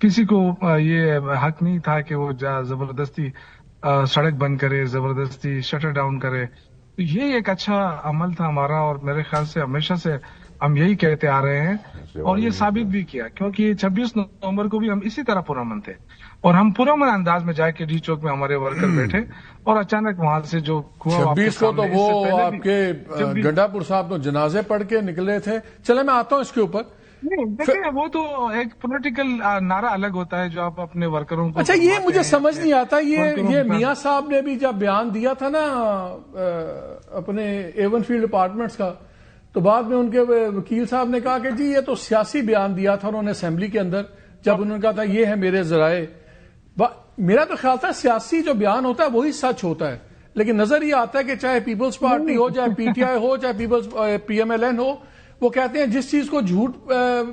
کسی کو یہ حق نہیں تھا کہ وہ زبردستی سڑک بند کرے, زبردستی شٹر ڈاؤن کرے. یہ ایک اچھا عمل تھا ہمارا, اور میرے خیال سے ہمیشہ سے ہم یہی کہتے آ رہے ہیں, اور یہ ثابت بھی کیا, کیونکہ 26 نومبر کو بھی ہم اسی طرح پرامن تھے, اور ہم پرامن انداز میں جا کے ڈی چوک میں ہمارے ورکر بیٹھے, اور اچانک وہاں سے جو 26 کو تو وہ آپ کے گنڈا پور صاحب تو جنازے پڑھ کے نکلے تھے. چلے میں آتا ہوں اس کے اوپر. دیکھیں وہ تو ایک پولیٹیکل نعرہ الگ ہوتا ہے جو آپ اپنے ورکروں کو. اچھا یہ مجھے سمجھ نہیں آتا, یہ میاں صاحب نے بھی جب بیان دیا تھا نا اپنے ایون فیلڈ اپارٹمنٹس کا, تو بعد میں ان کے وکیل صاحب نے کہا کہ جی یہ تو سیاسی بیان دیا تھا انہوں نے اسمبلی کے اندر, جب انہوں نے کہا تھا یہ ہے میرے ذرائع. میرا تو خیال تھا سیاسی جو بیان ہوتا ہے وہی سچ ہوتا ہے, لیکن نظر یہ آتا ہے کہ چاہے پیپلز پارٹی ہو, چاہے پی ٹی آئی ہو, چاہے peoples P M L N ہو, وہ کہتے ہیں جس چیز کو جھوٹ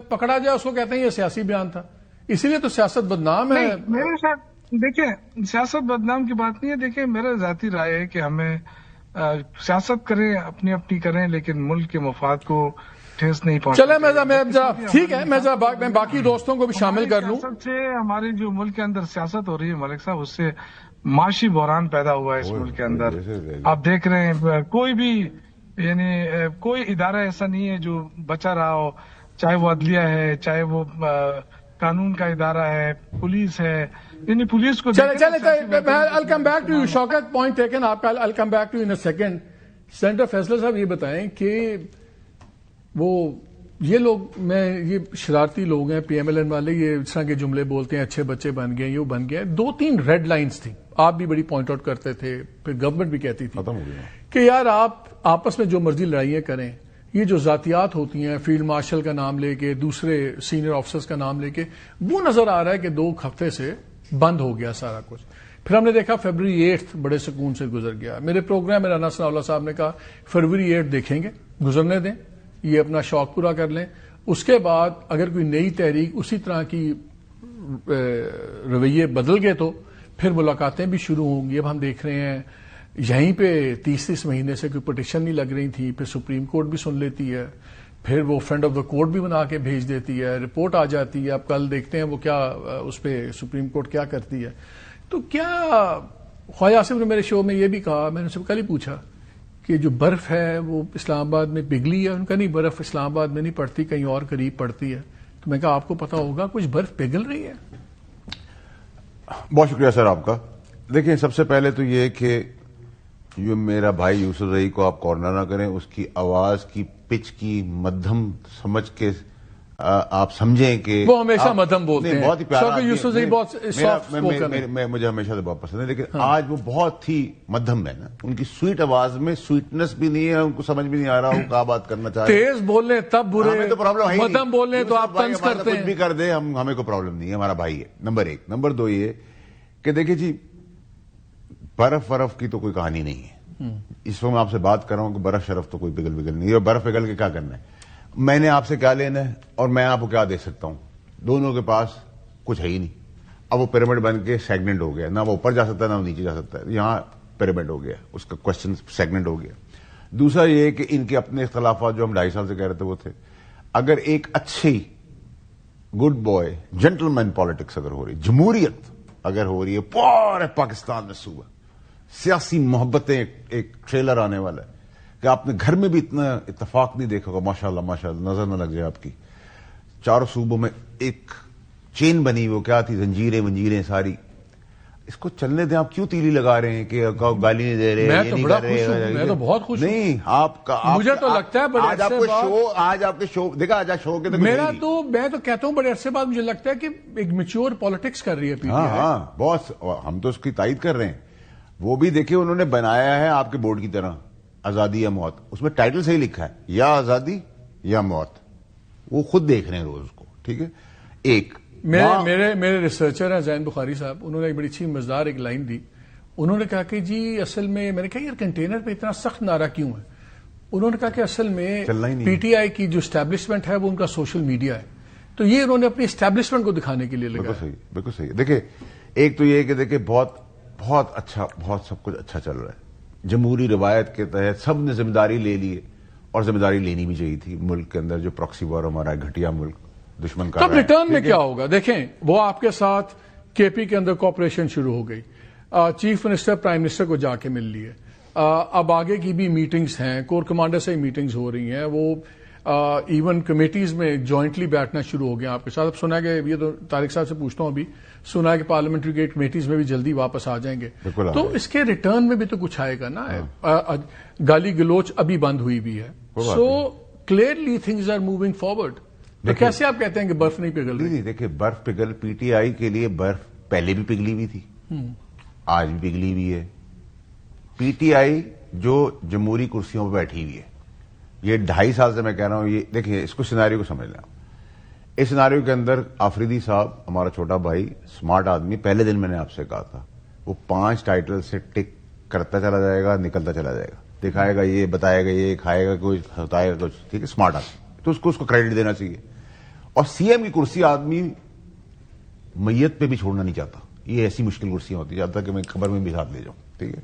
پکڑا جائے اس کو کہتے ہیں یہ سیاسی بیان تھا, اسی لیے تو سیاست بدنام ہے. میرے ساتھ دیکھیں سیاست بدنام کی بات نہیں ہے. دیکھیں میرا ذاتی رائے ہے کہ ہمیں سیاست کریں, اپنی کریں, لیکن ملک کے مفاد کو ٹھیس نہیں پہنچا. چلے ٹھیک ہے, میں باقی دوستوں کو بھی شامل کر لوں. سیاست سے ہماری جو ملک کے اندر سیاست ہو رہی ہے ملک صاحب, اس سے معاشی بحران پیدا ہوا ہے اس ملک کے اندر. آپ دیکھ رہے ہیں کوئی بھی یعنی کوئی ادارہ ایسا نہیں ہے جو بچا رہا ہو, چاہے وہ عدلیہ ہے, چاہے وہ قانون کا ادارہ ہے, پولیس ہے. یعنی پولیس کو I'll come back to you. Shaukat point taken آپ کا. I'll come back to you in a second. Senator فیصلہ صاحب یہ بتائیں کہ وہ یہ لوگ یہ شرارتی لوگ ہیں پی ایم ایل این والے, یہ اس طرح کے جملے بولتے ہیں اچھے بچے بن گئے, یہ بن گئے. 2-3 ریڈ لائنز تھیں, آپ بھی بڑی پوائنٹ آؤٹ کرتے تھے, پھر گورنمنٹ بھی کہتی تھی کہ یار آپ آپس میں جو مرضی لڑائیاں کریں, یہ جو ذاتیات ہوتی ہیں فیلڈ مارشل کا نام لے کے, دوسرے سینئر آفیسرز کا نام لے کے, وہ نظر آ رہا ہے کہ 2 ہفتے سے بند ہو گیا سارا کچھ. پھر ہم نے دیکھا فیبروری 8 بڑے سکون سے گزر گیا. میرے پروگرام میں رانا ثناء اللہ صاحب نے کہا فیبروری 8 دیکھیں گے, گزرنے دیں, یہ اپنا شوق پورا کر لیں, اس کے بعد اگر کوئی نئی تحریک اسی طرح کی رویے بدل گئے تو پھر ملاقاتیں بھی شروع ہوں گی. اب ہم دیکھ رہے ہیں یہیں پہ 30 مہینے سے کوئی پٹیشن نہیں لگ رہی تھی, پھر سپریم کورٹ بھی سن لیتی ہے, پھر وہ فرینڈ آف دا کورٹ بھی بنا کے بھیج دیتی ہے, رپورٹ آ جاتی ہے. اب کل دیکھتے ہیں وہ کیا اس پہ سپریم کورٹ کیا کرتی ہے. تو کیا خواجہ آصف نے میرے شو میں یہ بھی کہا, میں نے سب کل ہی پوچھا کہ جو برف ہے وہ اسلام آباد میں پگھلی ہے. ان کا نہیں, برف اسلام آباد میں نہیں پڑتی, کہیں اور قریب پڑتی ہے. تو میں کہا آپ کو پتا ہوگا کچھ برف پگھل رہی ہے. بہت شکریہ سر آپ کا. دیکھیں سب سے پہلے تو یہ کہ جو میرا بھائی یوسف زئی کو آپ کارنر نہ کریں, اس کی آواز کی پچ کی مدھم سمجھ کے آپ سمجھیں کہ وہ ہمیشہ مدھم بولتے ہیں. بہت ہی پیارا یوسف زئی بہت سافٹ اسپوکن ہے, مجھے ہمیشہ سے بہت پسند ہے, لیکن آج وہ بہت ہی مدھم ہے نا. ان کی سویٹ آواز میں سویٹنس بھی نہیں ہے, ان کو سمجھ بھی نہیں آ رہا وہ کیا بات کرنا چاہ رہے ہیں. تیز بول لیں تب برے, تو پرابلم ہے, مدھم بول لیں تو آپ طنز کرتے ہیں. کچھ بھی کر دیں ہمیں کوئی پرابلم نہیں ہے, ہمارا بھائی ہے. نمبر 1. نمبر 2 یہ کہ دیکھیں جی برف کی تو کوئی کہانی نہیں ہے. اس وقت میں آپ سے بات کر رہا ہوں کہ برف شرف تو کوئی پگھل نہیں ہے, اور برف پگھل کے کیا کرنا ہے, میں نے آپ سے کیا لینا ہے اور میں آپ کو کیا دے سکتا ہوں. دونوں کے پاس کچھ ہے ہی نہیں. اب وہ پیرامڈ بن کے سیگمنٹ ہو گیا, نہ وہ اوپر جا سکتا ہے نہ وہ نیچے جا سکتا ہے. یہاں پیرامڈ ہو گیا, اس کا کوشچن سیگمنٹ ہو گیا. دوسرا یہ کہ ان کے اپنے اختلافات جو ہم 2.5 سال سے کہہ رہے تھے وہ تھے. اگر ایک اچھی گڈ بوائے جینٹل مین پالیٹکس اگر ہو رہی, جمہوریت اگر ہو رہی ہے پورے پاکستان میں صوبہ, سیاسی محبتیں, ایک ٹریلر آنے والا ہے کہ آپ نے گھر میں بھی اتنا اتفاق نہیں دیکھا ہوگا. ماشاءاللہ ماشاءاللہ نظر نہ لگ جائے آپ کی. 4 صوبوں میں ایک چین بنی, وہ کیا تھی, زنجیریں ساری. اس کو چلنے دیں. آپ کیوں تیلی لگا رہے ہیں کہ گالی نہیں دے رہے, میں تو بڑا خوش ہوں, میں تو بہت خوش ہوں. نہیں آپ کا, مجھے تو لگتا ہے بڑے عرصے بعد, آج آپ کے شو دیکھا, آج شو کے میرا تو میں تو کہتا ہوں بڑے عرصے بعد مجھے لگتا ہے کہ ایک میچور پالیٹکس کر رہی ہے پی ٹی آئی. ہاں بہت, ہم تو اس کی تائید کر رہے ہیں. وہ بھی دیکھیں انہوں نے بنایا ہے آپ کے بورڈ کی طرح آزادی یا موت. اس میں ٹائٹل صحیح لکھا ہے, یا آزادی یا موت. وہ خود دیکھ رہے ہیں روز کو, ٹھیک ہے. ایک میرے ریسرچر ہیں زین بخاری صاحب, انہوں نے ایک بڑی اچھی مزدار ایک لائن دی. انہوں نے کہا کہ جی اصل میں نے کہا یار کنٹینر پہ اتنا سخت نعرہ کیوں ہے. انہوں نے کہا کہ اصل میں پی ٹی آئی کی جو اسٹیبلشمنٹ ہے وہ ان کا سوشل میڈیا ہے, تو یہ انہوں نے اپنی اسٹیبلشمنٹ کو دکھانے کے لیے لگا. بالکل صحیح. دیکھیں ایک تو یہ کہ دیکھیں بہت اچھا, بہت سب کچھ اچھا چل رہا ہے. جمہوری روایت کے تحت سب نے ذمہ داری لے لی ہے, اور ذمہ داری لینی بھی چاہیے تھی. ملک کے اندر جو پراکسی وار ہمارا گھٹیا ملک, دشمن کر تو رہے ہیں. ریٹرن میں کیا ہوگا؟ دیکھیں وہ آپ کے ساتھ کے پی کے اندر کوآپریشن شروع ہو گئی, چیف منسٹر پرائم منسٹر کو جا کے مل لیے, اب آگے کی بھی میٹنگز ہیں, کور کمانڈر سے میٹنگز ہو رہی ہیں, وہ ایون کمیٹیز میں جوائنٹلی بیٹھنا شروع ہو گیا آپ کے ساتھ. اب سنا ہے کہ یہ تو طارق صاحب سے پوچھتا ہوں, ابھی سنا ہے کہ پارلیمنٹری گیٹ کمیٹیز میں بھی جلدی واپس آ جائیں گے, تو اس کے ریٹرن میں بھی تو کچھ آئے گا نا. گالی گلوچ ابھی بند ہوئی بھی ہے, so clearly things are moving forward. تو کیسے آپ کہتے ہیں کہ برف نہیں پگھل رہی؟ دیکھیں برف پگھل, پی ٹی آئی کے لیے برف پہلے بھی پگھلی ہوئی تھی, آج بھی پگھلی ہوئی ہے. پی ٹی آئی جو جمہوری کرسیوں پہ بیٹھی ہوئی ہے, یہ 2.5 سال سے میں کہہ رہا ہوں, یہ دیکھیں اس کو سیناریو کو سمجھ لیں. اس سیناریو کے اندر آفریدی صاحب ہمارا چھوٹا بھائی اسمارٹ آدمی, پہلے دن میں نے آپ سے کہا تھا, وہ 5 ٹائٹل سے ٹک کرتا چلا جائے گا, نکلتا چلا جائے گا, دکھائے گا یہ, بتائے گا یہ, کھائے گا کچھ, بتائے گا کچھ, ٹھیک ہے, اسمارٹ آدمی, تو اس کو کریڈٹ دینا چاہیے. اور سی ایم کی کرسی آدمی میت پہ بھی چھوڑنا نہیں چاہتا, یہ ایسی مشکل کرسیاں ہوتی جاتا کہ میں خبر میں بھی ساتھ لے جاؤں, ٹھیک ہے,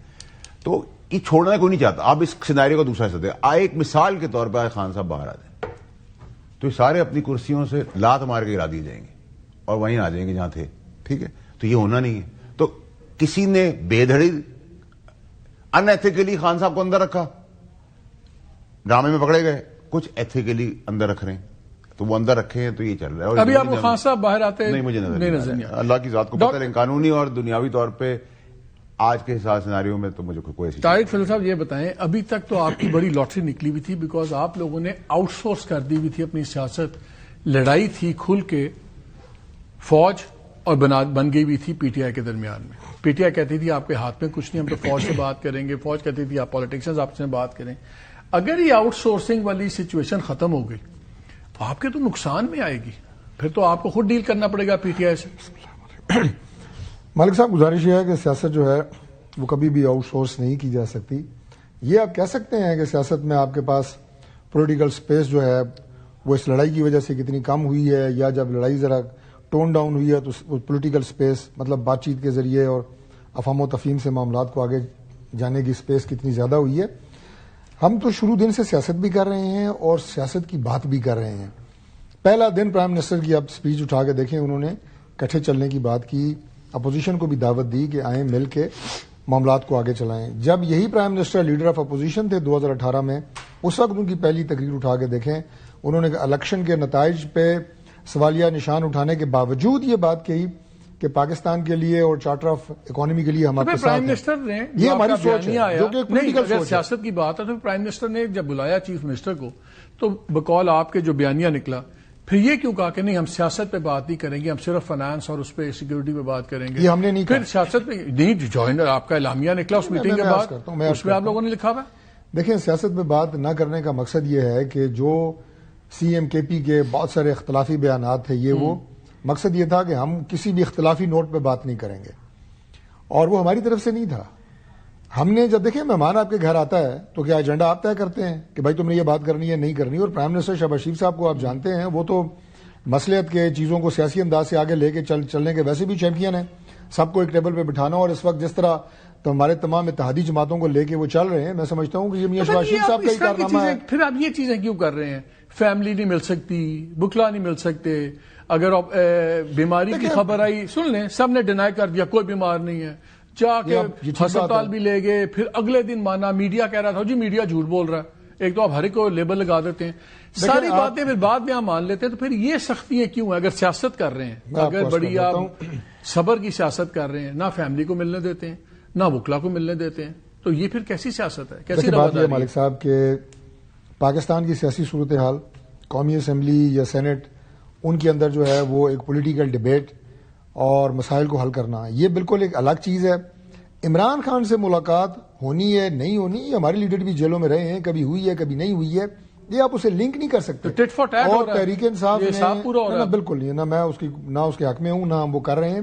تو یہ چھوڑنا کوئی نہیں چاہتا. آپ اس سیناریو کا دوسرا حصہ دیں, ایک مثال کے طور پہ خان صاحب باہر آ جائیں تو یہ سارے اپنی کرسیوں سے لات مار کے گرا دیے جائیں گے اور وہیں آ جائیں گے جہاں تھے, ٹھیک ہے, تو یہ ہونا نہیں ہے. تو کسی نے بے دھڑی ان ایتھیکلی خان صاحب کو اندر رکھا, ڈرامے میں پکڑے گئے, کچھ ایتھیکلی اندر رکھ رہے ہیں, تو وہ اندر رکھے ہیں, تو یہ چل رہا ہے. ابھی آپ کو خان صاحب باہر آتے نہیں, مجھے نظر نہیں, اللہ کی ذات کو پتہ ہے, قانونی اور دنیاوی طور پہ آج کے حساب سیناریو میں تو مجھے کوئی ایسی. طارق فضل صاحب یہ بتائیں, ابھی تک تو آپ کی بڑی لاٹری نکلی ہوئی تھی, بیکاز آپ لوگوں نے آؤٹ سورس کر دی ہوئی تھی اپنی سیاست, لڑائی تھی کھل کے فوج اور بن گئی ہوئی تھی پی ٹی آئی کے درمیان میں. پی ٹی آئی کہتی تھی آپ کے ہاتھ میں کچھ نہیں, ہم تو فوج سے بات کریں گے, فوج کہتی تھی آپ پالیٹیشنز آپ سے بات کریں. اگر یہ آؤٹ سورسنگ والی سچویشن ختم ہو گئی آپ کے تو نقصان میں آئے گی, پھر تو آپ کو خود ڈیل کرنا پڑے گا پی ٹی آئی سے. مالک صاحب گزارش یہ ہے کہ سیاست جو ہے وہ کبھی بھی آؤٹ سورس نہیں کی جا سکتی. یہ آپ کہہ سکتے ہیں کہ سیاست میں آپ کے پاس پولیٹیکل سپیس جو ہے وہ اس لڑائی کی وجہ سے کتنی کم ہوئی ہے, یا جب لڑائی ذرا ٹون ڈاؤن ہوئی ہے تو پولیٹیکل سپیس مطلب بات چیت کے ذریعے اور افہام و تفہیم سے معاملات کو آگے جانے کی سپیس کتنی زیادہ ہوئی ہے. ہم تو شروع دن سے سیاست بھی کر رہے ہیں اور سیاست کی بات بھی کر رہے ہیں. پہلا دن پرائم منسٹر کی آپ سپیچ اٹھا کے دیکھیں, انہوں نے کٹھے چلنے کی بات کی, اپوزیشن کو بھی دعوت دی کہ آئیں مل کے معاملات کو آگے چلائیں. جب یہی prime minister leader of opposition تھے 2018 میں, اس وقت ان کی پہلی تقریر اٹھا کے دیکھیں, انہوں نے الیکشن کے نتائج پہ سوالیہ نشان اٹھانے کے باوجود یہ بات کہی کہ پاکستان کے لیے اور چارٹر آف اکانومی کے لیے ہمارے ساتھ پرائم منسٹر نے یہ ہماری سوچ ہے جو کہ پولیٹیکل سوچ ہے. سیاست کی بات ہے تو پرائم منسٹر نے جب بلایا چیف منسٹر کو تو بقول آپ کے جو بیانیہ نکلا, پھر یہ کیوں کہا کہ نہیں ہم سیاست پہ بات نہیں کریں گے, ہم صرف فائنانس اور اس پہ سیکورٹی پہ بات کریں گے. یہ ہم نے نہیں پھر سیاست پہ نہیں جوائن آپ کا اعلامیہ نکلا اس میٹنگ کے بعد, اس میں آپ لوگوں نے لکھا ہوا. دیکھیں سیاست میں بات نہ کرنے کا مقصد یہ ہے کہ جو سی ایم کے پی کے بہت سارے اختلافی بیانات تھے, یہ وہ مقصد یہ تھا کہ ہم کسی بھی اختلافی نوٹ پہ بات نہیں کریں گے, اور وہ ہماری طرف سے نہیں تھا. ہم نے جب دیکھیں مہمان آپ کے گھر آتا ہے تو کیا ایجنڈا آپ طے کرتے ہیں کہ بھائی تم نے یہ بات کرنی ہے نہیں کرنی, اور پرائم منسٹر شہباز شریف صاحب کو آپ جانتے ہیں, وہ تو مصلحت کے چیزوں کو سیاسی انداز سے آگے لے کے چلنے کے ویسے بھی چیمپئن ہیں. سب کو ایک ٹیبل پہ بٹھانا, اور اس وقت جس طرح تو ہمارے تمام اتحادی جماعتوں کو لے کے وہ چل رہے ہیں, میں سمجھتا ہوں کہ یہ میاں شہباز شریف صاحب کا ہی کارنامہ ہے. پھر آپ یہ چیزیں کیوں کر رہے ہیں؟ فیملی نہیں مل سکتی, بکلا نہیں مل سکتے, اگر بیماری کی خبر آئی سن لیں سب نے ڈینائی کر دیا کوئی بیمار نہیں ہے, جا کے ہسپتال بھی لے گئے, پھر اگلے دن مانا میڈیا کہہ رہا تھا جی میڈیا جھوٹ بول رہا ہے. ایک تو آپ ہر ایک کو لیبل لگا دیتے ہیں, ساری باتیں پھر بعد میں آپ مان لیتے ہیں, تو پھر یہ سختیاں کیوں ہیں؟ اگر سیاست کر رہے ہیں, اگر بڑی آپ صبر کی سیاست کر رہے ہیں, نہ فیملی کو ملنے دیتے ہیں نہ وکلا کو ملنے دیتے ہیں, تو یہ پھر کیسی سیاست ہے؟ کیسی بات یہ مالک صاحب کہ پاکستان کی سیاسی صورتحال, قومی اسمبلی یا سینٹ, ان کے اندر جو ہے وہ ایک پولیٹیکل ڈیبیٹ اور مسائل کو حل کرنا, یہ بالکل ایک الگ چیز ہے. عمران خان سے ملاقات ہونی ہے نہیں ہونی, یہ ہمارے لیڈر بھی جیلوں میں رہے ہیں, کبھی ہوئی ہے کبھی نہیں ہوئی ہے, یہ آپ اسے لنک نہیں کر سکتے. اور تحریک انصاف نے بالکل نہ میں اس کے حق میں ہوں نہ ہم وہ کر رہے ہیں,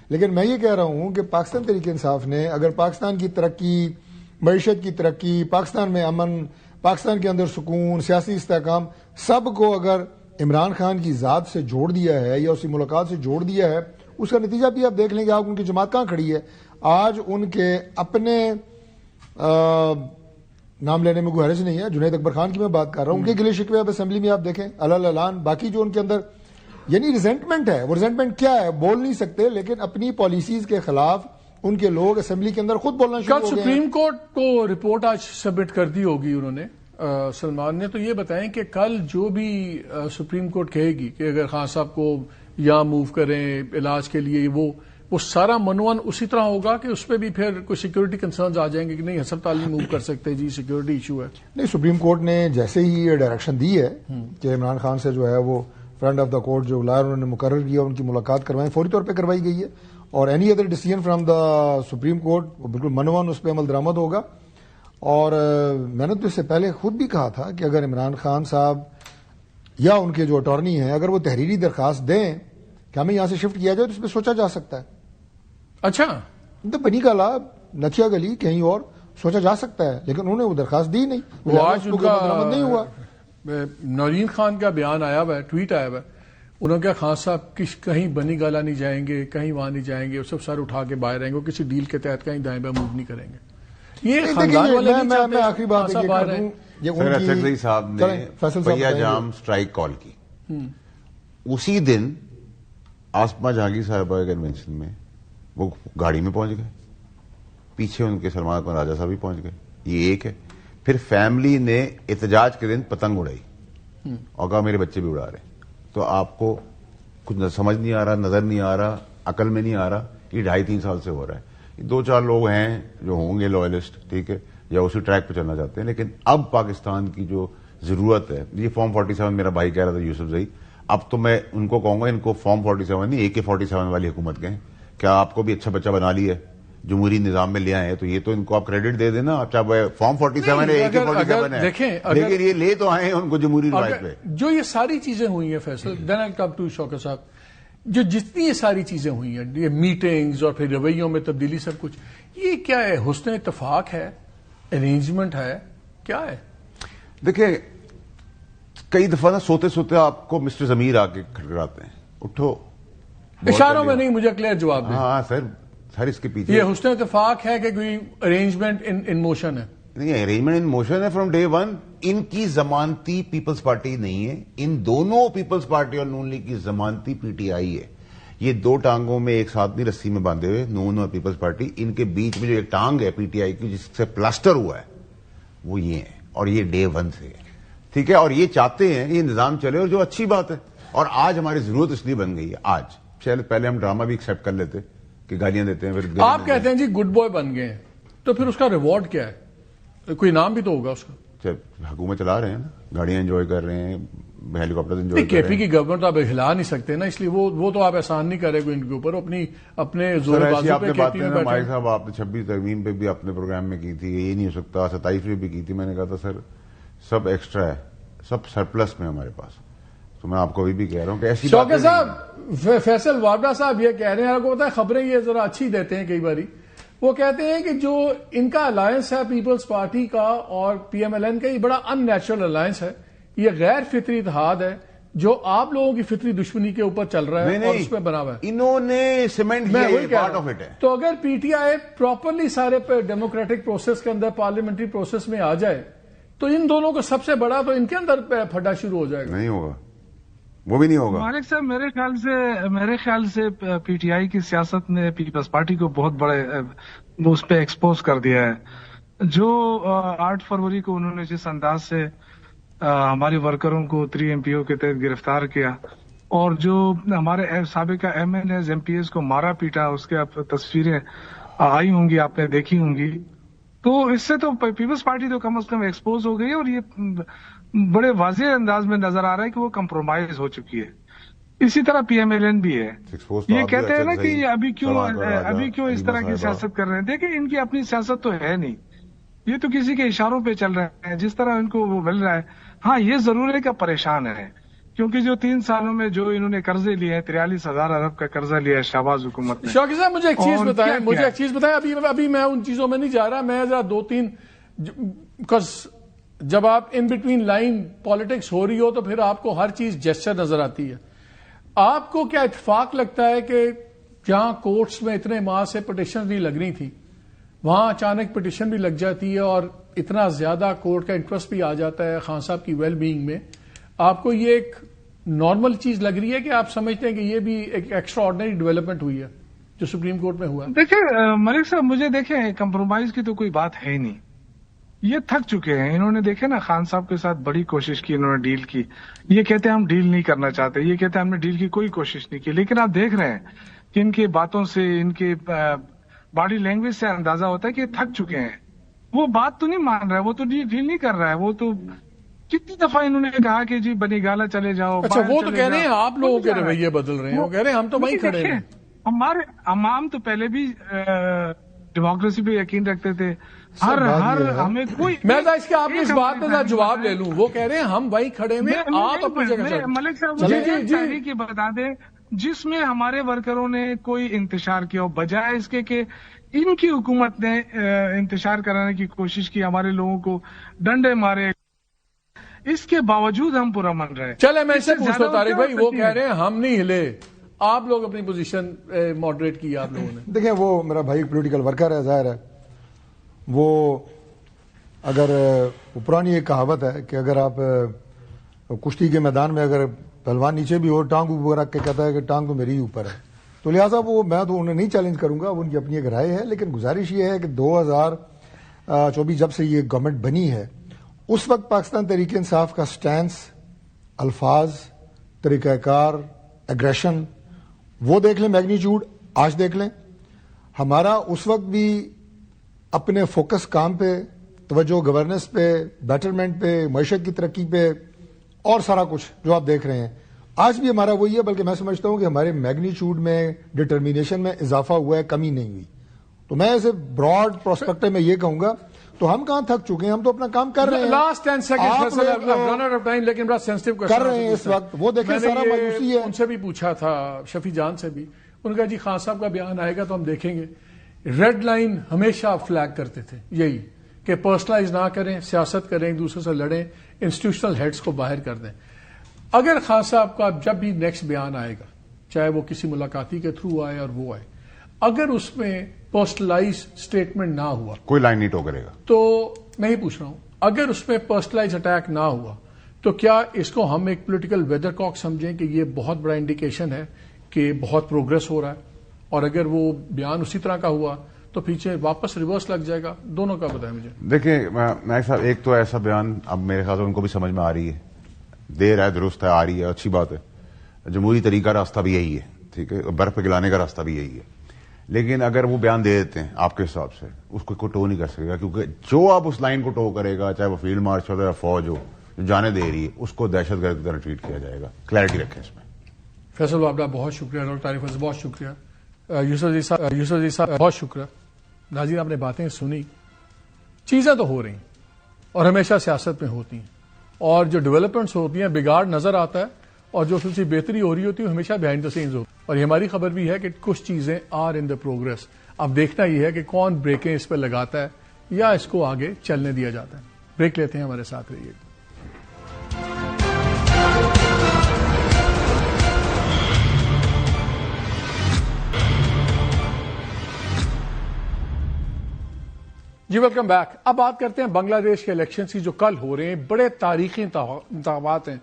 لیکن میں یہ کہہ رہا ہوں کہ پاکستان تحریک انصاف نے اگر پاکستان کی ترقی, معیشت کی ترقی, پاکستان میں امن, پاکستان کے اندر سکون, سیاسی استحکام, سب کو اگر عمران خان کی ذات سے جوڑ دیا ہے یا اسی ملاقات سے جوڑ دیا ہے, اس کا نتیجہ بھی آپ دیکھ لیں گے. آپ ان کی جماعت کہاں کھڑی ہے آج؟ ان کے اپنے نام لینے میں کوئی حرج نہیں ہے, جنید اکبر خان کی میں بات کر رہا ہوں, ان کے گلے شکوے اب اسمبلی میں آپ دیکھیں اعلان, باقی جو ان کے اندر یعنی ریزنٹمنٹ ہے. وہ ریزنٹمنٹ کیا ہے؟ بول نہیں سکتے لیکن اپنی پالیسیز کے خلاف ان کے لوگ اسمبلی کے اندر خود بولنا شروع کل ہو گئے. سپریم کورٹ کو رپورٹ آج سبمٹ کر دی ہوگی انہوں نے سلمان نے. تو یہ بتائیں کہ کل جو بھی سپریم کورٹ کہے گی کہ اگر خان صاحب کو یہاں موو کریں علاج کے لیے, وہ سارا منوان اسی طرح ہوگا کہ اس پہ بھی پھر کوئی سیکورٹی کنسرنز آ جائیں گے کہ نہیں ہسپتال نہیں موو کر سکتے جی سیکورٹی ایشو ہے؟ نہیں, سپریم کورٹ نے جیسے ہی یہ ڈائریکشن دی ہے کہ عمران خان سے جو ہے وہ فرنٹ آف دا کورٹ جو لائر انہوں نے مقرر کیا ان کی ملاقات کروائیں, فوری طور پہ کروائی گئی ہے. اور any other decision from the supreme court بالکل منوان اس پہ عمل درآمد ہوگا. اور میں نے تو اس سے پہلے خود بھی کہا تھا کہ اگر عمران خان صاحب یا ان کے جو اٹارنی ہیں اگر وہ تحریری درخواست دیں کہ ہمیں یہاں سے شفٹ کیا جائے تو اس پہ سوچا جا سکتا ہے. اچھا, تو بنی کالا نتھیا گلی کہیں اور سوچا جا سکتا ہے, لیکن انہوں نے وہ درخواست دی نہیں, وہ آج ان کا درآمد نہیں ہوا. نورین خان کا بیان آیا ہوا ہے, ٹویٹ آیا ہوا ہے, انہوں نے کہا خان صاحب کہیں بنی گالا نہیں جائیں گے, کہیں وہاں نہیں جائیں گے, وہ سب سر اٹھا کے باہر رہیں گے, وہ کسی ڈیل کے تحت کہیں دائیں بائیں موو نہیں کریں گے. یہ خاندان والے نہیں چاہتے. میں آخری بات خان صاحب باہر ہیں. سر اسد صاحب نے پہیا جام سٹرائک کال کی, اسی دن آسما جہانگیر صاحبہ کے کنونشن میں وہ گاڑی میں پہنچ گئے, پیچھے ان کے سلمان اکمل راجہ صاحب بھی پہنچ گئے. یہ ایک ہے. پھر فیملی نے احتجاج کے دن پتنگ اڑائی اور کہا میرے بچے بھی اڑا رہے ہیں. تو آپ کو کچھ سمجھ نہیں آ رہا, نظر نہیں آ رہا, عقل میں نہیں آ رہا. یہ 2.5-3 سال سے ہو رہا ہے. 2-4 لوگ ہیں جو ہوں گے لوئلسٹ, ٹھیک ہے, یا اسی ٹریک پہ چلنا چاہتے ہیں, لیکن اب پاکستان کی جو ضرورت ہے, یہ فارم 47 میرا بھائی کہہ رہا تھا یوسف زئی, اب تو میں ان کو کہوں گا ان کو فارم 47 نہیں AK-47 والی حکومت کہیں. کیا آپ کو بھی اچھا بچہ بنا لی ہے, جمہوری نظام میں لے آئے, تو یہ تو ان کو آپ کریڈٹ دے دینا. اب چاہے فارم 47 ہے AK-47 ہے, لیکن یہ لے تو آئے ہیں ان کو جمہوری روایت پہ. جو یہ ساری چیزیں ہوئی ہیں فیصل, دین آئی کم ٹو شوکت صاحب, جو جتنی یہ ساری چیزیں ہوئی ہیں, یہ میٹنگز اور پھر رویوں میں تبدیلی, سب کچھ یہ کیا ہے؟ حسن اتفاق ہے, ارینجمنٹ ہے, کیا ہے؟ دیکھیں کئی دفعہ نا سوتے سوتے آپ کو مسٹر ضمیر آ کے کھٹکھٹاتے ہیں, اٹھو. اشاروں میں نہیں, مجھے کلیئر جواب دیں. ہاں سر اس کے پیچھے یہ حسن اتفاق ہے کہ کوئی ارینجمنٹ ان موشن ہے؟ نہیں, ارینجمنٹ ان موشن ہے فرام ڈے ون. ان کی ضمانتی پیپلز پارٹی نہیں ہے, ان دونوں پیپلز پارٹی اور نون لیگ کی ضمانتی PTI ہے. یہ 2 ٹانگوں میں ایک ساتھ نہیں رسی میں باندھے ہوئے, نون اور پیپلز پارٹی. ان کے بیچ میں جو ایک ٹانگ ہے PTI کی جس سے پلاسٹر ہوا ہے وہ یہ ہے, اور یہ ڈے ون سے ہے, ٹھیک ہے. اور یہ چاہتے ہیں یہ نظام چلے, اور جو اچھی بات ہے. اور آج ہماری ضرورت اس لیے بن گئی ہے. آج پہلے ہم ڈرامہ بھی ایکسپٹ کر لیتے کہ گالیاں دیتے ہیں, پھر آپ کہتے ہیں جی گڈ بوائے بن گئے ہیں, تو پھر اس کا ریوارڈ کیا ہے؟ کوئی نام بھی تو ہوگا اس کا. حکومت چلا رہے ہیں نا, گاڑیاں انجوائے کر رہے ہیں, ہیلی کاپٹر انجوائے کر کے رہے پی ہیں. کی گورنمنٹ آپ ہلا نہیں سکتے نا, اس لیے وہ تو آپ احسان نہیں کرے گا ان کے اوپر, اپنے زور بازو آپ پہ نے بات KP میں کرنا مائک بیٹھے. صاحب, آپ نے 26 ترمیم پہ بھی اپنے پروگرام میں کی تھی, یہ نہیں ہو سکتا. 27 میں بھی کی تھی, میں نے کہا تھا سر سب ایکسٹرا ہے, سب سرپلس میں ہمارے پاس. تو میں آپ کو بھی کہہ رہا ہوں کہ ایسی شوکت صاحب, فیصل وابڈا صاحب یہ کہہ رہے ہیں, آپ کو پتا ہے خبریں یہ ذرا اچھی دیتے ہیں کئی باری. وہ کہتے ہیں کہ جو ان کا الائنس ہے پیپلز پارٹی کا اور PMLN کا, یہ بڑا ان نیچرل الائنس ہے, یہ غیر فطری اتحاد ہے جو آپ لوگوں کی فطری دشمنی کے اوپر چل رہا ہے اور اس پہ بنا ہوا ہے. انہوں نے سیمنٹ کیا, یہ پارٹ آف اٹ ہے. تو اگر PTI پراپرلی سارے ڈیموکریٹک پروسیس کے اندر, پارلیمنٹری پروسیس میں آ جائے, تو ان دونوں کو سب سے بڑا تو ان کے اندر پھڈا شروع ہو جائے گا. نہیں ہوگا, وہ بھی نہیں ہوگا. مالک صاحب میرے خیال سے PTI کی سیاست نے پیپلز پارٹی کو بہت بڑے اس پہ ایکسپوز کر دیا ہے. جو 8 فروری کو انہوں نے جس انداز سے ہمارے ورکروں کو 3 MPO کے تحت گرفتار کیا, اور جو ہمارے سابقہ MNAs MPs کو مارا پیٹا, اس کے تصویریں آئی ہوں گی, آپ نے دیکھی ہوں گی. تو اس سے تو پیپلز پارٹی تو کم از کم ایکسپوز ہو گئی, اور یہ بڑے واضح انداز میں نظر آ رہا ہے کہ وہ کمپرومائز ہو چکی ہے. اسی طرح PMLN بھی ہے. یہ کہتے ہیں نا کہ ابھی کیوں اس طرح کی سیاست کر رہے ہیں. دیکھیں ان کی اپنی سیاست تو ہے نہیں, یہ تو کسی کے اشاروں پہ چل رہے ہیں جس طرح ان کو وہ مل رہا ہے. ہاں یہ ضرور ہے کہ پریشان ہے, کیونکہ جو 3 سالوں میں جو انہوں نے قرضے لیے ہیں, 43,000 ارب کا قرضہ لیا ہے شہباز حکومت نے. شوقی صاحب مجھے ایک چیز بتائیں, ابھی میں ان چیزوں میں نہیں جا رہا, میں ذرا 2-3 جب آپ ان بٹوین لائن پالیٹکس ہو رہی ہو تو پھر آپ کو ہر چیز جیسچر نظر آتی ہے. آپ کو کیا اتفاق لگتا ہے کہ جہاں کورٹس میں اتنے ماہ سے پٹیشن نہیں لگ رہی تھی, وہاں اچانک پٹیشن بھی لگ جاتی ہے اور اتنا زیادہ کورٹ کا انٹرسٹ بھی آ جاتا ہے خان صاحب کی ویل بینگ میں, آپ کو یہ ایک نارمل چیز لگ رہی ہے کہ آپ سمجھتے ہیں کہ یہ بھی ایک ایکسٹرا آرڈنری ڈیولپمنٹ ہوئی ہے جو سپریم کورٹ میں ہوا؟ دیکھیں ملک صاحب، مجھے دیکھیں کمپرومائز کی تو کوئی بات ہے ہی نہیں. یہ تھک چکے ہیں. انہوں نے دیکھے نا خان صاحب کے ساتھ بڑی کوشش کی، انہوں نے ڈیل کی. یہ کہتے ہیں ہم ڈیل نہیں کرنا چاہتے، یہ کہتے ہیں ہم نے ڈیل کی کوئی کوشش نہیں کی. لیکن آپ دیکھ رہے ہیں کہ ان کی باتوں سے، ان کے باڈی لینگویج سے اندازہ ہوتا ہے کہ یہ تھک چکے ہیں. وہ بات تو نہیں مان رہا ہے، وہ تو ڈیل نہیں کر رہا ہے. وہ تو کتنی دفعہ انہوں نے کہا کہ جی بنی گالا چلے جاؤ. اچھا وہ تو کہہ رہے ہیں آپ لوگوں کے رویے بدل رہے ہیں، وہ کہہ رہے ہیں ہم تو وہیں کھڑے ہیں. ہمارے عوام تو پہلے بھی ڈیموکریسی پہ یقین رکھتے تھے. ہر ہمیں کوئی میں اس کے آپ کی اس بات پہ جواب لے لوں. وہ کہہ رہے ہیں ہم وہیں کھڑے میں، آپ اپنی جگہ. ملک صاحب تحریک یہ بتا دیں جس میں ہمارے ورکروں نے کوئی انتشار کیا ہو، بجائے اس کے کہ ان کی حکومت نے انتشار کرانے کی کوشش کی، ہمارے لوگوں کو ڈنڈے مارے. اس کے باوجود ہم پورا من رہے. چلے میں سے پوچھتا ہوں طارق بھائی، وہ کہہ رہے ہیں ہم نہیں ہلے، آپ لوگ اپنی پوزیشن ماڈریٹ کی آپ لوگوں نے. دیکھیں وہ میرا بھائی پولیٹیکل ورکر ہے، ظاہر ہے وہ اگر پرانی ایک کہاوت ہے کہ اگر آپ کشتی کے میدان میں اگر پہلوان نیچے بھی ہو ٹانگ اوپر رکھ کے کہتا ہے کہ ٹانگ تو میری ہی اوپر ہے، تو لہٰذا وہ میں تو انہیں نہیں چیلنج کروں گا، وہ ان کی اپنی ایک رائے ہے. لیکن گزارش یہ ہے کہ 2024 جب سے یہ گورنمنٹ بنی ہے اس وقت پاکستان تحریک انصاف کا سٹینس، الفاظ، طریقہ کار، ایگریشن وہ دیکھ لیں، میگنیچیوڈ آج دیکھ لیں. ہمارا اس وقت بھی اپنے فوکس کام پہ، توجہ گورننس پہ، بیٹرمنٹ پہ، معیشت کی ترقی پہ اور سارا کچھ جو آپ دیکھ رہے ہیں آج بھی ہمارا وہی ہے. بلکہ میں سمجھتا ہوں کہ ہمارے میگنیچیوڈ میں، ڈٹرمینیشن میں اضافہ ہوا ہے، کمی نہیں ہوئی. تو میں ایسے براڈ پروسپیکٹو میں یہ کہوں گا تو ہم کہاں تھک چکے ہیں، ہم تو اپنا کام کر رہے ہیں. لاسٹ 10 سیکنڈ لیکن بڑا سینسٹیو کوسچن کر رہے ہیں اس وقت. وہ دیکھیں سارا مایوسی ہے. ان سے بھی پوچھا تھا، شفیع جان سے بھی، ان کا جی خان صاحب کا بیان آئے گا تو ہم دیکھیں گے. ریڈ لائن ہمیشہ فلیگ کرتے تھے یہی کہ پرسنلائز نہ کریں، سیاست کریں، ایک دوسرے سے لڑیں، انسٹیٹیوشنل ہیڈز کو باہر کر دیں. اگر خان صاحب کا جب بھی نیکسٹ بیان آئے گا، چاہے وہ کسی ملاقاتی کے تھرو آئے اور وہ آئے، اگر اس میں پرسنلائز اسٹیٹمنٹ نہ ہوا، کوئی لائن نہیں ٹو کرے گا، تو میں ہی پوچھ رہا ہوں اگر اس میں پرسنلائز اٹیک نہ ہوا تو کیا اس کو ہم ایک پولیٹیکل ویدر کاک سمجھیں کہ یہ بہت بڑا انڈیکیشن ہے کہ بہت پروگرس ہو رہا ہے؟ اور اگر وہ بیان اسی طرح کا ہوا تو پیچھے واپس ریورس لگ جائے گا؟ دونوں کا بتائیں مجھے. دیکھیں نائک صاحب، ایک تو ایسا بیان اب میرے خیال سے ان کو بھی سمجھ میں آ رہی ہے، دیر ہے درست ہے، آ رہی ہے، اچھی بات ہے. جمہوری طریقہ راستہ بھی یہی ہے، ٹھیک ہے، برف پہ گلانے کا راستہ بھی یہی ہے. لیکن اگر وہ بیان دے دیتے ہیں آپ کے حساب سے، اس کو کوئی ٹو نہیں کر سکے گا، کیونکہ جو آپ اس لائن کو ٹو کرے گا، چاہے وہ فیلڈ مارچ ہو یا فوج ہو جو جانے دے رہی ہے، اس کو دہشت گرد کی طرح ٹریٹ کیا جائے گا. کلیئرٹی رکھیں اس میں. فیصل بابلا بہت شکریہ، ڈاکٹر طارق فیصل بہت شکریہ، یوسف عزیز صاحب بہت شکریہ. ناظرین آپ نے باتیں سنی، چیزیں تو ہو رہی ہیں اور ہمیشہ سیاست میں ہوتی ہیں، اور جو ڈیولپمنٹس ہوتی ہیں بگاڑ نظر آتا ہے، اور جو تھوڑی سی بہتری ہو رہی ہوتی ہے ہمیشہ بیہائنڈ دا سینز ہوتی ہے. اور یہ ہماری خبر بھی ہے کہ کچھ چیزیں آر ان دا پروگرس. اب دیکھنا یہ ہے کہ کون بریکیں اس پہ لگاتا ہے یا اس کو آگے چلنے دیا جاتا ہے. بریک لیتے ہیں، ہمارے ساتھ رہیے. جی ویلکم بیک. اب بات کرتے ہیں بنگلہ دیش کے الیکشنز کی جو کل ہو رہے ہیں. بڑے تاریخی انتخابات ہیں،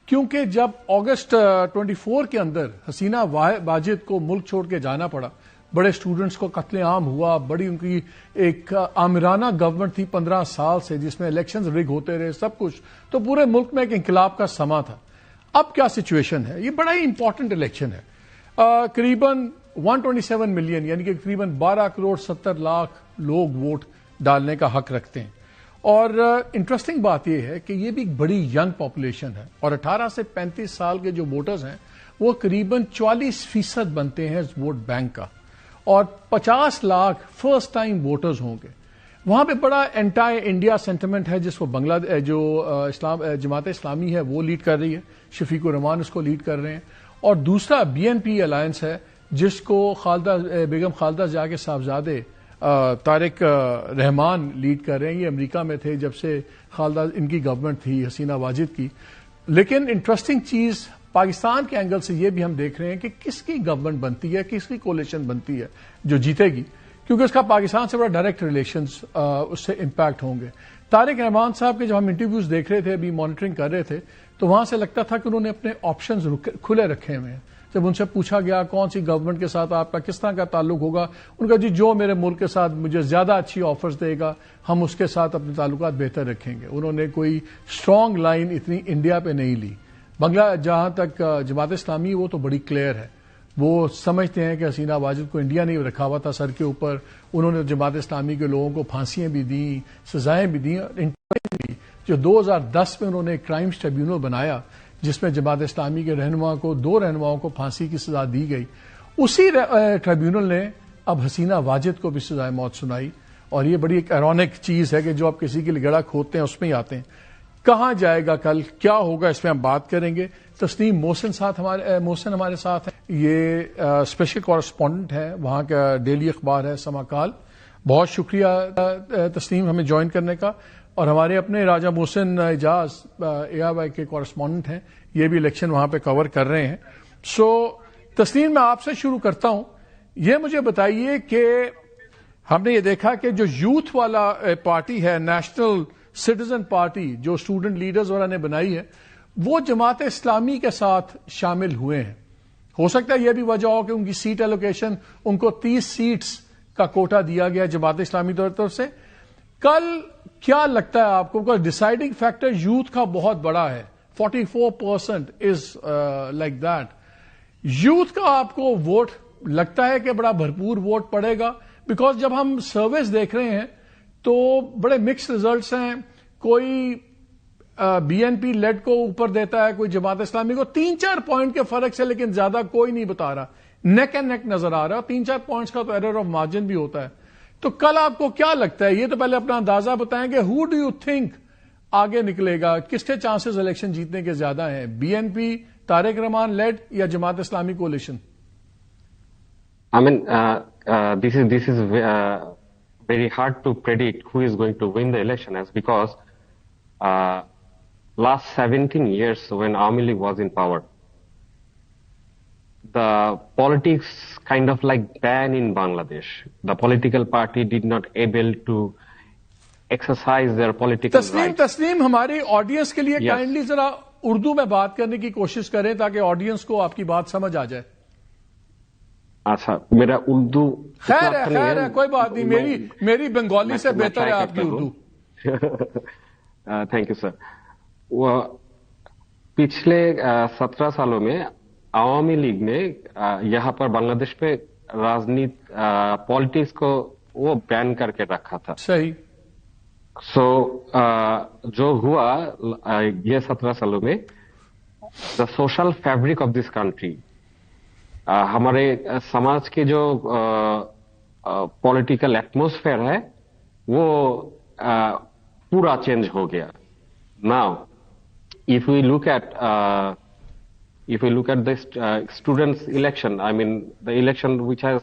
کیونکہ جب اگست 24 کے اندر حسینہ واجد کو ملک چھوڑ کے جانا پڑا، بڑے اسٹوڈنٹس کو قتل عام ہوا، بڑی ان کی ایک آمرانہ گورنمنٹ تھی 15 سال سے جس میں الیکشنز رگ ہوتے رہے سب کچھ، تو پورے ملک میں ایک انقلاب کا سما تھا. اب کیا سچویشن ہے؟ یہ بڑا ہی امپورٹنٹ الیکشن ہے. قریباً 127 ملین یعنی کہ تقریباً 12 کروڑ 70 لاکھ لوگ ووٹ ڈالنے کا حق رکھتے ہیں. اور انٹرسٹنگ بات یہ ہے کہ یہ بھی ایک بڑی ینگ پاپولیشن ہے، اور 18 سے 35 سال کے جو ووٹرز ہیں وہ قریباً 44% بنتے ہیں اس ووٹ بینک کا، اور 50 لاکھ فرسٹ ٹائم ووٹرز ہوں گے. وہاں پہ بڑا اینٹائی انڈیا سینٹیمنٹ ہے جس کو جماعت اسلامی ہے وہ لیڈ کر رہی ہے، شفیق الرحمان اس کو لیڈ کر رہے ہیں. اور دوسرا BNP الائنس ہے جس کو بیگم خالدہ ضیاء کے صاحبزادے طارق رحمان لیڈ کر رہے ہیں. یہ امریکہ میں تھے جب سے خالدہ ان کی گورنمنٹ تھی حسینہ واجد کی. لیکن انٹرسٹنگ چیز پاکستان کے اینگل سے یہ بھی ہم دیکھ رہے ہیں کہ کس کی گورنمنٹ بنتی ہے، کس کی کولیشن بنتی ہے جو جیتے گی، کیونکہ اس کا پاکستان سے بڑا ڈائریکٹ ریلیشنز اس سے امپیکٹ ہوں گے. طارق رحمان صاحب کے جب ہم انٹرویوز دیکھ رہے تھے، ابھی مانیٹرنگ کر رہے تھے، تو وہاں سے لگتا تھا کہ انہوں نے اپنے آپشنز کھلے رکھے ہوئے ہیں. جب ان سے پوچھا گیا کون سی گورنمنٹ کے ساتھ آپ کا کس طرح کا تعلق ہوگا, ان کا جی جو میرے ملک کے ساتھ مجھے زیادہ اچھی آفرز دے گا ہم اس کے ساتھ اپنے تعلقات بہتر رکھیں گے. انہوں نے کوئی اسٹرانگ لائن اتنی انڈیا پہ نہیں لی. بنگلہ جہاں تک جماعت اسلامی وہ تو بڑی کلیئر ہے, وہ سمجھتے ہیں کہ حسینہ واجد کو انڈیا نے رکھا ہوا تھا سر کے اوپر. انہوں نے جماعت اسلامی کے لوگوں کو پھانسیاں بھی دیں, سزائیں بھی دیں, اور جو 2010 میں انہوں نے کرائمز ٹریبیونل بنایا جس میں جماعت اسلامی کے رہنما کو 2 رہنماؤں کو پھانسی کی سزا دی گئی, اسی ٹریبیونل نے اب حسینہ واجد کو بھی سزائے موت سنائی. اور یہ بڑی ایک ایرونک چیز ہے کہ جو آپ کسی کے لیے گڑا کھودتے ہیں اس میں ہی آتے ہیں. کہاں جائے گا کل, کیا ہوگا, اس میں ہم بات کریں گے. تسنیم محسن ہمارے ساتھ ہیں, یہ اسپیشل کورسپونڈنٹ ہے, وہاں کا ڈیلی اخبار ہے سماکال. بہت شکریہ تسنیم ہمیں جوائن کرنے کا. اور ہمارے اپنے راجہ محسن اعجاز AIY کے کورسپونڈنٹ ہیں, یہ بھی الیکشن وہاں پہ کور کر رہے ہیں. سو تسنیم میں آپ سے شروع کرتا ہوں. یہ مجھے بتائیے کہ ہم نے یہ دیکھا کہ جو یوتھ والا پارٹی ہے, نیشنل سٹیزن پارٹی, جو اسٹوڈنٹ لیڈرز وغیرہ نے بنائی ہے, وہ جماعت اسلامی کے ساتھ شامل ہوئے ہیں. ہو سکتا ہے یہ بھی وجہ ہو کہ ان کی سیٹ ایلوکیشن, ان کو 30 سیٹس کا کوٹا دیا گیا جماعت اسلامی طرف سے. کل کیا لگتا ہے آپ کو, ڈیسائیڈنگ فیکٹر یوتھ کا بہت بڑا ہے, 44% از لائک دیٹ. یوتھ کا آپ کو ووٹ لگتا ہے کہ بڑا بھرپور ووٹ پڑے گا؟ بیکاز جب ہم سرویز دیکھ رہے ہیں تو بڑے مکس ریزلٹس ہیں. کوئی BNP لیڈ کو اوپر دیتا ہے, کوئی جماعت اسلامی کو. 3-4 پوائنٹ کے فرق سے, لیکن زیادہ کوئی نہیں بتا رہا. نیک اینڈ نیک نظر آ رہا ہے. 3-4 پوائنٹس کا تو ایرر آف مارجن بھی ہوتا ہے. تو کل آپ کو کیا لگتا ہے, یہ تو پہلے اپنا اندازہ بتائیں کہ ہو ڈو یو تھنک آگے نکلے گا, کس کے چانسز الیکشن جیتنے کے زیادہ ہیں, BNP طارق رحمان لیڈ یا Jamaat Islami coalition? I mean, this is very hard to predict who is going to win the election, as because last 17 years when Awami League was in power, the politics kind of like ban in Bangladesh. The political party did not able to exercise their political rights. تسلیم ہماری audience کے لیے kindly ذرا اردو میں بات کرنے کی کوشش کریں تاکہ آڈینس کو آپ کی بات سمجھ آ جائے. اچھا, میرا اردو خیر ہے کوئی بات نہیں, میری بنگالی سے بہتر ہے آپ کی اردو. Thank you sir. پچھلے 17 سالوں میں عوامی لیگ نے یہاں پر بنگلہ دیش پہ پالیٹکس کو وہ بین کر کے رکھا تھا. صحیح. سو جو ہوا یہ 17 سالوں میں, the social fabric of this country, ہمارے سماج کے جو پولیٹیکل ایٹموسفیئر ہے وہ پورا چینج ہو گیا. Now if we look at the students election, I mean the election which has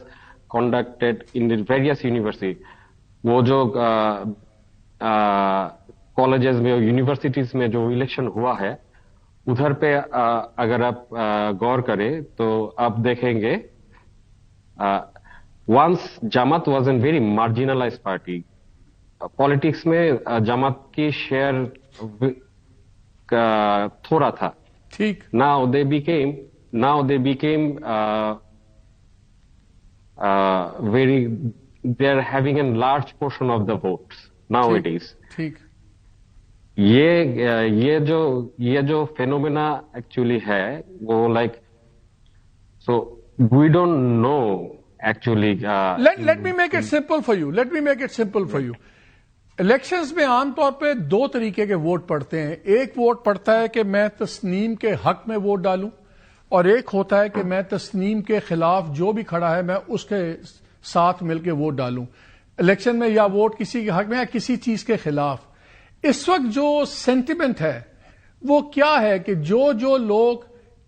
conducted in the various universities, وہ جو کالجز میں یونیورسٹیز میں جو الیکشن ہوا ہے ادھر پہ اگر آپ غور کریں تو آپ دیکھیں گے once جماعت was an very marginalise party. Politics میں جماعت کی شیئر تھوڑا تھا. ٹھیک. Now they became they're having a large portion of the votes nowadays. ٹھیک. یہ جو فینومینا ایکچولی ہے وہ like, so we don't know actually. Let me make it simple for you. Elections میں عام طور پہ 2 طریقے کے ووٹ پڑتے ہیں. ایک ووٹ پڑتا ہے کہ میں تسنیم کے حق میں ووٹ ڈالوں, اور ایک ہوتا ہے کہ میں تسنیم کے خلاف جو بھی کھڑا ہے میں اس کے ساتھ مل کے ووٹ ڈالوں. الیکشن میں یا ووٹ کسی کے حق میں یا کسی چیز کے خلاف. اس وقت جو سینٹیمنٹ ہے وہ کیا ہے کہ جو لوگ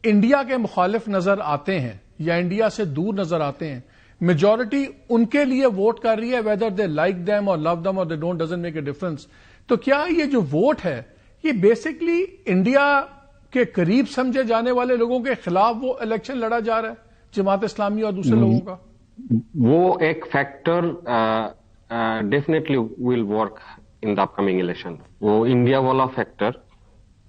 انڈیا کے مخالف نظر آتے ہیں یا انڈیا سے دور نظر آتے ہیں, میجورٹی ان کے لیے ووٹ کر رہی ہے, ویدر دے لائک دیم اور لو دم اور they don't doesn't make a difference. تو کیا یہ جو ووٹ ہے یہ بیسکلی انڈیا کے قریب سمجھے جانے والے لوگوں کے خلاف وہ الیکشن لڑا جا رہا ہے, جماعت اسلامی اور دوسرے لوگوں کا؟ وہ ایک factor definitely will work in the up coming election. وہ انڈیا والا factor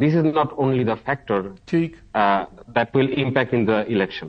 this is not only the factor that will impact in the election.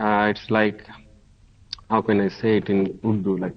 it's like, how can I say it in Urdu, like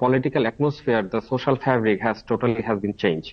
political atmosphere, the social fabric has been changed.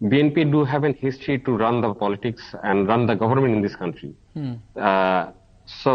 BNP do have a history to run the politics and run the government in this country. So,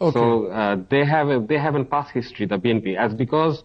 So they have a past history, the BNP, as because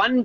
1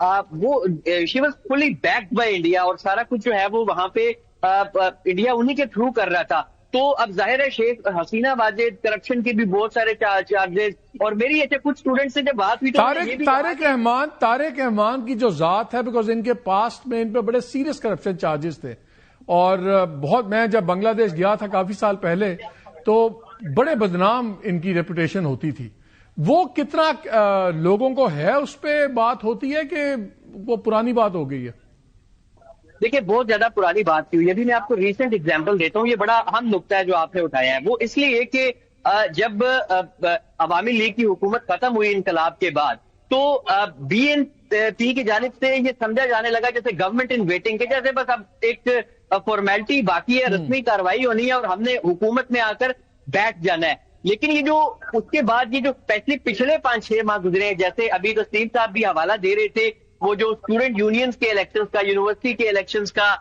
وہ she was fully backed by India اور سارا کچھ جو ہے وہ وہاں پہ India انہی کے تھرو کر رہا تھا. تو اب ظاہر ہے شیخ حسینہ واجد کرپشن کے بھی بہت سارے چارجز, اور میری ایسے کچھ اسٹوڈنٹ سے جب بات ہوئی تو طارق رحمان کی جو ذات ہے, بیکاز ان کے پاسٹ میں ان پہ بڑے سیریس کرپشن چارجز تھے, اور بہت, میں جب بنگلہ دیش گیا تھا کافی سال پہلے تو بڑے بدنام ان کی ریپوٹیشن ہوتی تھی. وہ کتنا لوگوں کو ہے اس پہ بات ہوتی ہے کہ وہ پرانی بات ہو گئی ہے؟ دیکھیں بہت زیادہ پرانی بات کی ہوئی ہے. ابھی میں آپ کو ریسنٹ اگزامپل دیتا ہوں, یہ بڑا اہم نقطہ ہے جو آپ نے اٹھایا ہے. وہ اس لیے کہ جب عوامی لیگ کی حکومت ختم ہوئی انقلاب کے بعد, تو بی این پی کی جانب سے یہ سمجھا جانے لگا جیسے گورنمنٹ ان ویٹنگ کے, جیسے بس اب ایک فارمیلٹی باقی ہے, رسمی کاروائی ہونی ہے اور ہم نے حکومت میں آ کر بیٹھ جانا ہے. لیکن یہ جو اس کے بعد یہ جو پچھلے 5-6 ماہ گزرے ہیں, جیسے ابھی تو تسلیم صاحب بھی حوالہ دے رہے تھے وہ جو اسٹوڈنٹ یونینز کے الیکشنز کا, یونیورسٹی کے الیکشنز کا,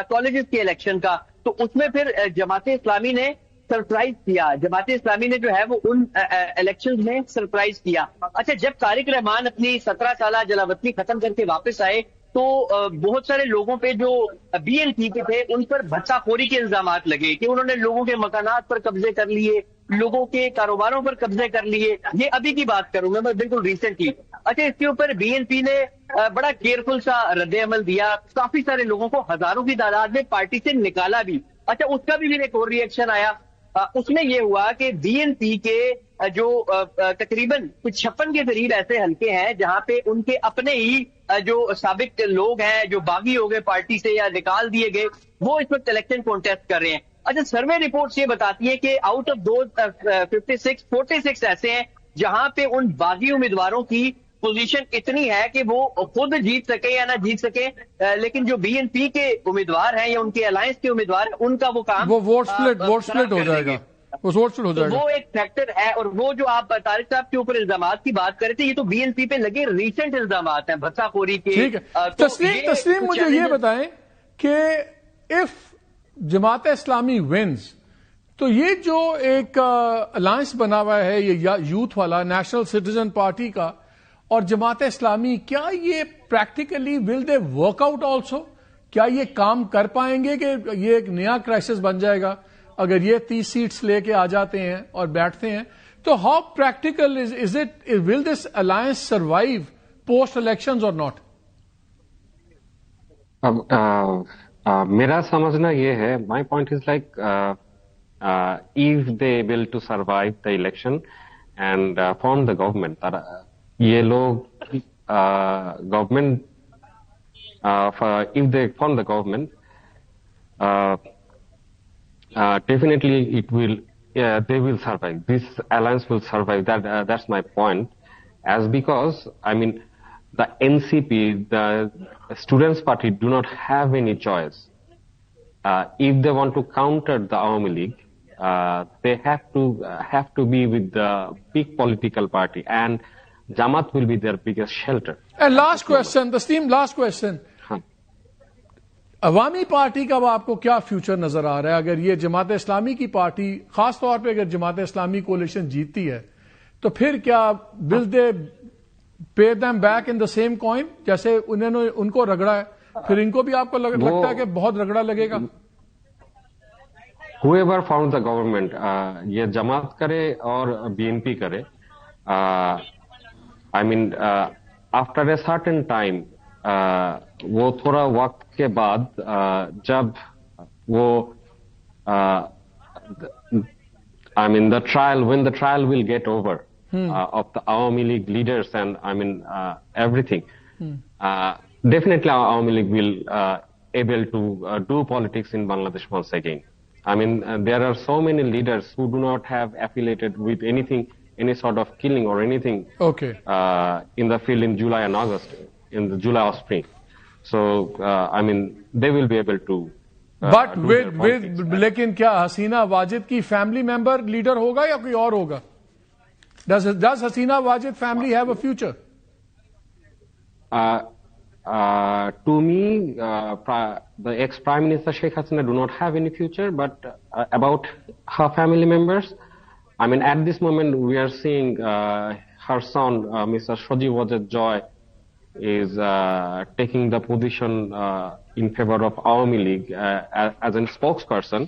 کالجز کے الیکشن کا, تو اس میں پھر جماعت اسلامی نے سرپرائز کیا. جماعت اسلامی نے جو ہے وہ ان الیکشنز میں سرپرائز کیا. اچھا, جب طارق رحمان اپنی 17 سالہ جلاوطنی ختم کر کے واپس آئے تو بہت سارے لوگوں پہ جو بی این پی کے تھے ان پر بھتہ خوری کے الزامات لگے کہ انہوں نے لوگوں کے مکانات پر قبضے کر لیے, لوگوں کے کاروباروں پر قبضے کر لیے. یہ ابھی کی بات کروں میں بالکل ریسنٹ کی. اچھا, اس کے اوپر بی این پی نے بڑا کیئرفل سا رد عمل دیا, کافی سارے لوگوں کو ہزاروں کی تعداد میں پارٹی سے نکالا بھی. اچھا, اس کا بھی ایک اور ری ایکشن آیا. اس میں یہ ہوا کہ بی این پی کے جو تقریباً 56 کے قریب ایسے حلقے ہیں جہاں پہ ان کے اپنے ہی جو سابق لوگ ہیں جو باغی ہو گئے پارٹی سے یا نکال دیے گئے, وہ اس وقت الیکشن کانٹیسٹ کر رہے ہیں. اچھا, سروے رپورٹس یہ بتاتی ہیں کہ آؤٹ آف دوز 46 ایسے ہیں جہاں پہ ان باغی امیدواروں کی پوزیشن اتنی ہے کہ وہ خود جیت سکے یا نہ جیت سکے, لیکن جو بی این پی کے امیدوار ہیں یا ان کے الائنس کے امیدوار ہیں ان کا وہ کام, وہ ووٹ سپلٹ ہو جائے گا, وہ ایک فیکٹر ہے. اور وہ جو آپ طارق صاحب کے اوپر الزامات کی بات کرے تھے, یہ تو بی این پی پہ لگے ریسنٹ الزامات ہیں بھتہ خوری کے. ٹھیک ہے, تسلیم مجھے یہ بتائیں کہ اف جماعت اسلامی ونز, تو یہ جو ایک الائنس بنا ہوا ہے یہ یوتھ والا نیشنل سٹیزن پارٹی کا اور جماعت اسلامی, کیا یہ practically will they work out also? کیا یہ کام کر پائیں گے کہ یہ ایک نیا کرائسس بن جائے گا اگر یہ 30 سیٹس لے کے آ جاتے ہیں اور بیٹھتے ہیں؟ تو how practical is it, will this alliance survive post elections اور ناٹ؟ میرا سمجھنا یہ ہے, my point is like if they able to survive the election and form the government, یہ لوگ government if they form the government, definitely it will, they will survive. This alliance will survive. That's my point. As because I mean the NCP, the Students Party, do not have any choice. If they want to counter the Awami League, they have to be with the big political party, and Jamaat will be their biggest shelter. And last question, Tasneem, last question. عوامی party کا آپ کو کیا future نظر آ رہا ہے اگر یہ جماعت اسلامی کی پارٹی, خاص طور پہ اگر جماعت اسلامی کولیشن جیتتی ہے, تو پھر کیا will they pay them back in the same coin جیسے انہوں نے ان کو رگڑا ہے, پھر ان کو بھی آپ کو لگتا ہے کہ بہت رگڑا لگے گا؟ whoever forms the government, یہ جماعت کرے اور بی این پی کرے, I mean after a certain time, وہ تھوڑا وقت کے بعد جب وہ I mean the trial, when the trial will get over of the Awami League leaders and I mean everything, definitely Awami League will able to do politics in Bangladesh once again. I mean there are so many leaders who do not have affiliated with anything, any sort of killing or anything in the field in July and August, in the July or spring. So I mean they will be able to but with لیکن کیا حسینہ واجد کی family member leader ہوگا یا کوئی اور ہوگا؟ Does Hasina Wajid family have a future? To me, the ex-Prime Minister Sheikh Hasina do not have any future, but about her family members, I mean, at this moment we are seeing her son, Mr. Shoji Wajid Joy, is taking the position in favor of Awami League as a spokesperson.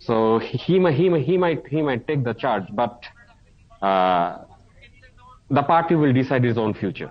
So he might take the charge, but the party will decide its own future.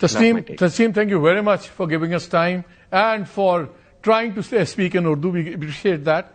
Tasneem, thank you very much for giving us time and for trying to speak in Urdu. We appreciate that.